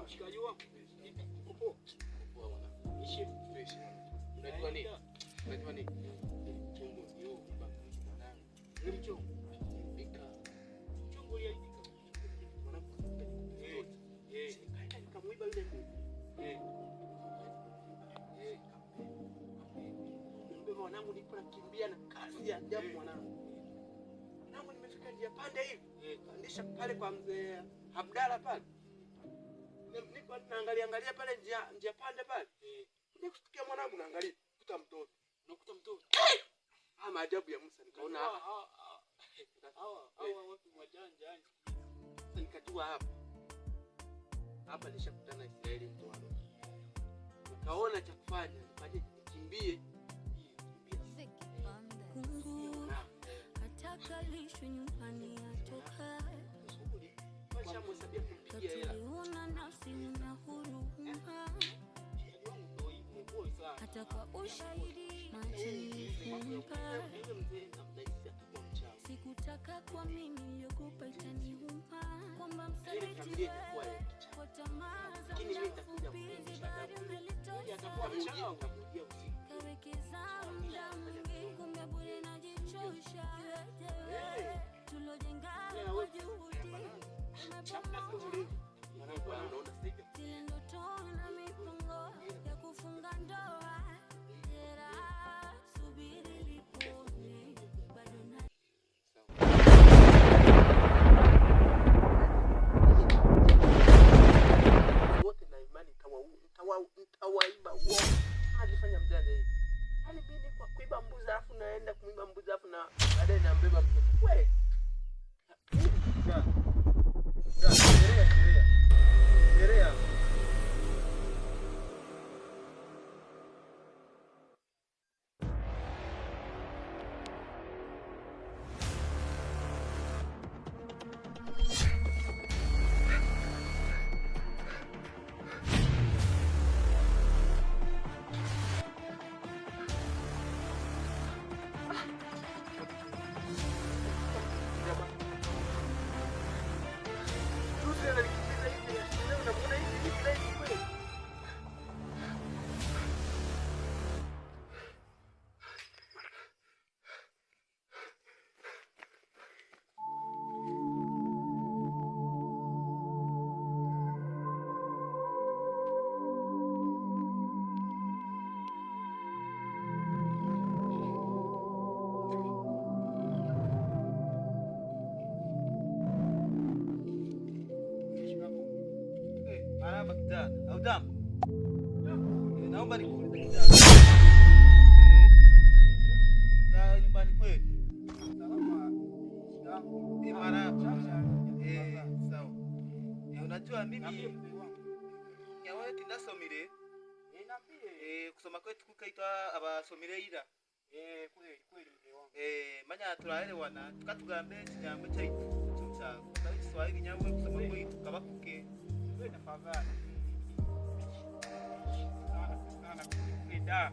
Washikaji wangu. Popo. Popo bwana. Ishi fresh. Unajua nini? Unajua nini? Chungu ndio baba mwanangu. Ni mchungu. Pika. Chungu ile idika. Mwanangu. Kaenda nikamuiba yule mtu. Mbona mwanangu niko nakimbia na kasi ya ajabu mwanangu. Mwanangu nimefika njia pande hivi. Pandisha pale kwa mzee Abdalla pale. Niko naangalia pale njia pande pale. Kuja kusikia mwanangu naangalia kuta mtoto. Unakuta mtoto. Maajabu ya Musa nikaona hapa. Hawa watu wajanja. Nikajua hapa nishakutana Israeli mtoano. Nikaona cha kufanya, nikaje nikimbie. Ataka lishwe nyumbani atoka. Acha msabia kumpigia hela. Una nafsi na huruma. Hata kwa ushahidi sikutaka kwa mimi niliokupa itaniuma kwamba msaliti wewe kwa tamaa za kupizi bado umelitosa kawekeza muda mwingi kumbe bure najichosha tulojenga kwa juhudi zile ndoto na mipango ya kufunga ndoa subiri liponi bado na wote na imani nitawaiba wote. Alifanya mjane hivi. Yaani mimi kwa kuiba mbuzi afu naenda kuiba mbuzi afu na baadaye nambeba mtoto. Wewe. Sheria. Audambo. Naomba nikuulize kijana. Za nyumbani kwetu. Salama. Sawa. Unajua mimi ya wewe tinasomire. Niambie. Kusoma kwetu kukaitwa abasomire ira. Kweli mzee wangu. Manya turaelewana tukatugambe kinyambo cyaitu cy'umutako. Kandi Kiswahili nyawe kusoma kwetu kabakuke. Wewe tafadhali. Sana kwenda.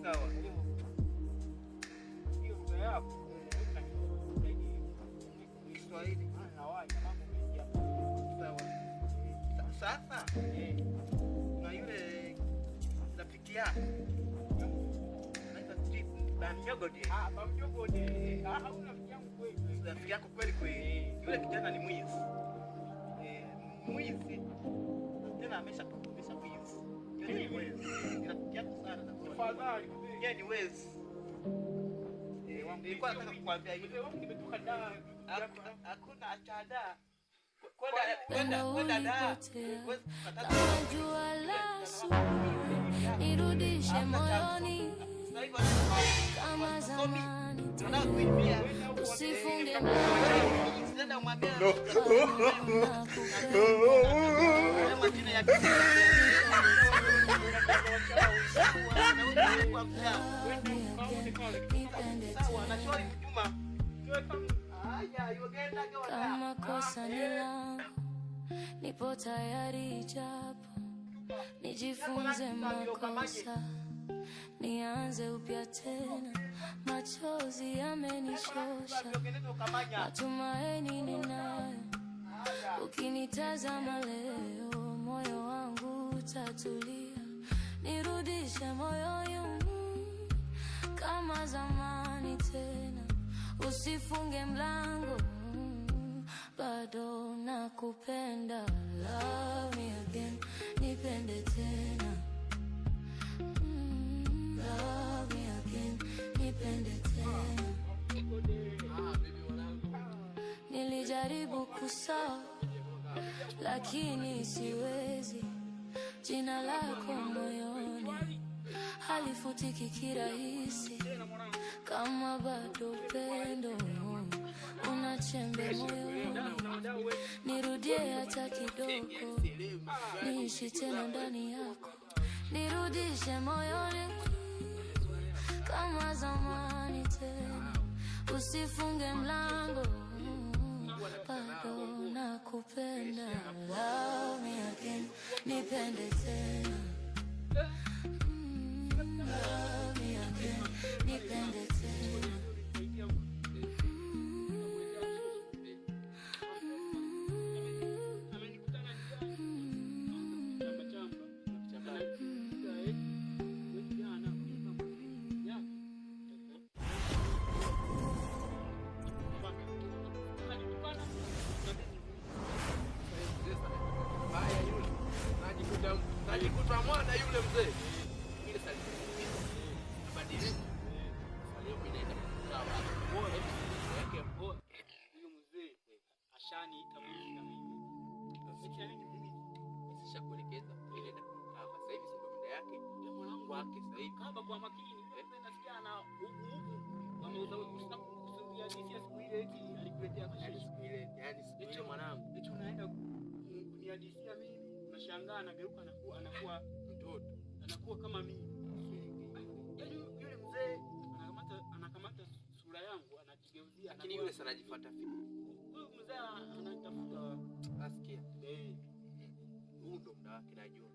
Sawa. Hiyo lugha yako. Kiswahili. Sawa. Sasa. Na yule rafiki yako. Naita Steve Bamnyogode. Bamnyogode. Hauna rafiki yangu kweli. Rafiki yako kweli kweli. Yule kijana ni mwizi. Mwizi. Tena ameshakukumbisha mwizi. Yeye ni wezi. Rafiki yako sana na tafadhali. Yeye ni wezi. Nilikuwa nataka kukuambia hivi. Nimetoka da. Hakuna achada. Kwenda da. Jua la asubuhi irudishe moyoni kama zamani usifunge kama kosa ni langu nipo tayari japo nijifunze makosa nianze upya tena machozi yamenishosha matumaini ninayo Ukinitazama leo moyo wangu utatulia, nirudishe moyo nyuma kama zamani tena, usifunge mlango, bado nakupenda. Love me again, nipende tena. Love me again, nipende tena. Nilijaribu kusahau lakini siwezi, jina lako moyoni halifutiki kirahisi. Kama bado upendo una chembe moyoni, nirudie hata kidogo, niishi tena ndani yako, nirudishe moyoni kama zamani tena, usifunge mlango, bado nakupenda. Love me again, nipende tena. Love me again, nipende tena. Najikuta mwana yule mzee. Ile salio. Badilika. Salio inaenda kukaa. Bora yake bora. Huyo mzee ashaniita mimi na mimi. Sasa mimi sishakuelekeza inaenda kukaa. Sasa hivi sio muda yake. Ya mwanangu wake sasa hivi. Kaba kwa makini. Nasikia ana huku wameuza kusumbia jinsi ya siku ile eti alikuletea kashi siku ile. Yaani siku ile mwanangu. Eti unaenda kunihadithia mimi. Unashangaa anageuka anakuwa mtoto. Anakuwa kama mimi. Yaani yule mzee anakamata sura yangu anajigeuzia. Lakini yule sana anajifuata vipi? Huyu mzee anatafuta asikia. Huyu ndo muda wake najua.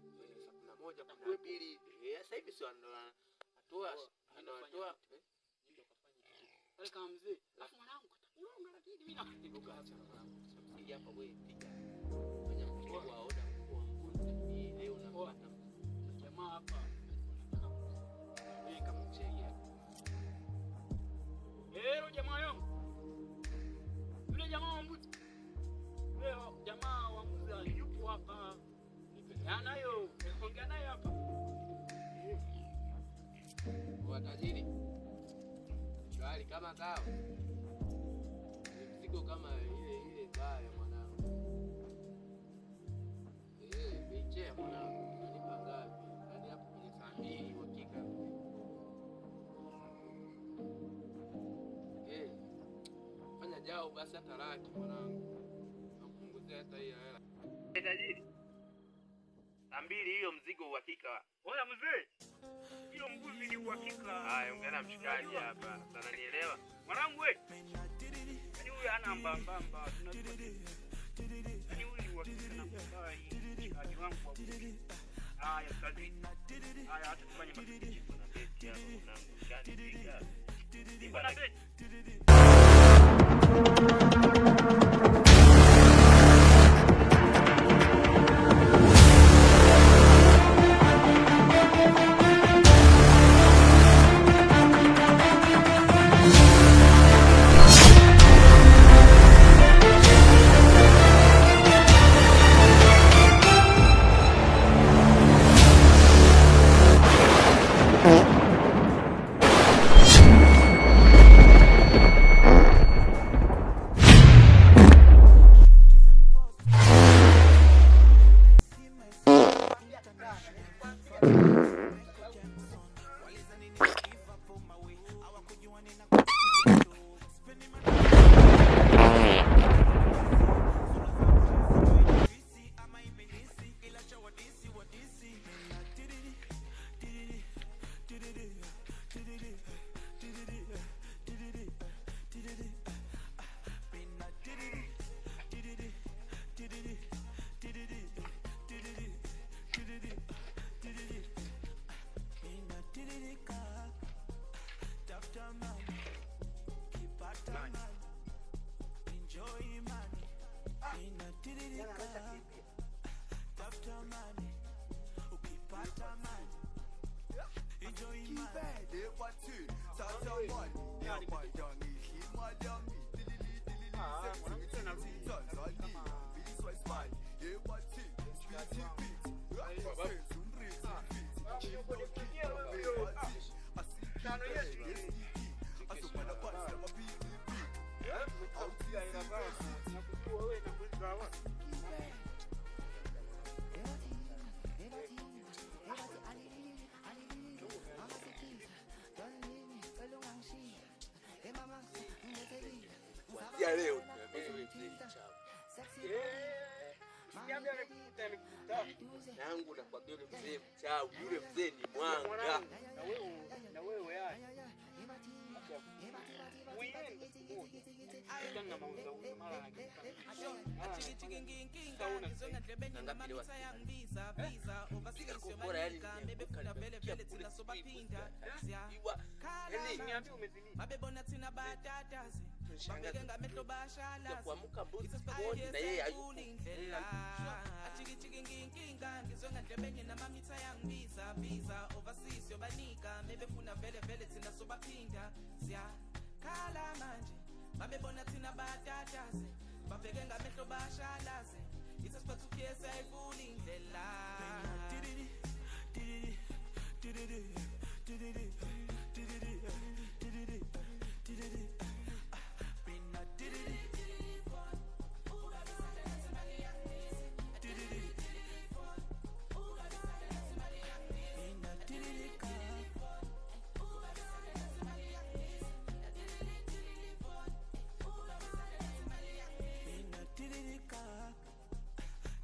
Saa 11 kuna 2. Sasa hivi sio anatoa pale kama mzee. Alafu mwanangu katakulonga lakini mimi nakumbuka hata mwanangu. Sasa hapa wewe piga. Fanya mchoro wa oda. Leo napata jamaa hapa anataka kumchekea. Leo jamaa yangu. Yule jamaa wa mbuzi. Leo jamaa wa mbuzi yupo hapa. Nipendana nayo, ongea naye hapa. Kwa tajiri. Shwari kama kawa. Mzigo kama ile baya mwanangu. Biche mwanangu, unanipa ngapi? Hadi hapo kwenye saa 2 uhakika. Fanya jao basi hata laki mwanangu. Nakupunguzia hata hiyo hela. Tajiri. Saa 2 hiyo mzigo uhakika. Oya mzee. Hiyo mbuzi ni uhakika. Haya ungana mshikaji hapa. Sana nielewa. Mwanangu wewe. Yaani huyu ana mbambamba. Tunajua. Yaani huyu ni uhakika na mbai. Mshikaji wangu wa mbuzi. Haya kazi. Haya hata tufanye mazoezi kuna beti hapo mwanangu. Gani piga. Nipo na beti. Tafuta mani, ukipata mani. Enjoy mani. They want to tafuta mani. Ya padangi himalami. Tanzania. This was mine. They want to ya leo nangu nakwambia yule mzee mchawi, yule mzee ni mwanga. Na wewe yani kuamuka mbuzi kuoni na yeye hayupo. na mamita yang visa overseas yobanika mebefuna vele thina sobaphinda siya khala manje babebona thina batataze babheke ngamehlo bashalaze it's supposed to kiss ayivula indlela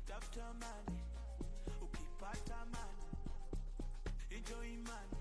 Tafuta mani, ukipata mani. Enjoy mani.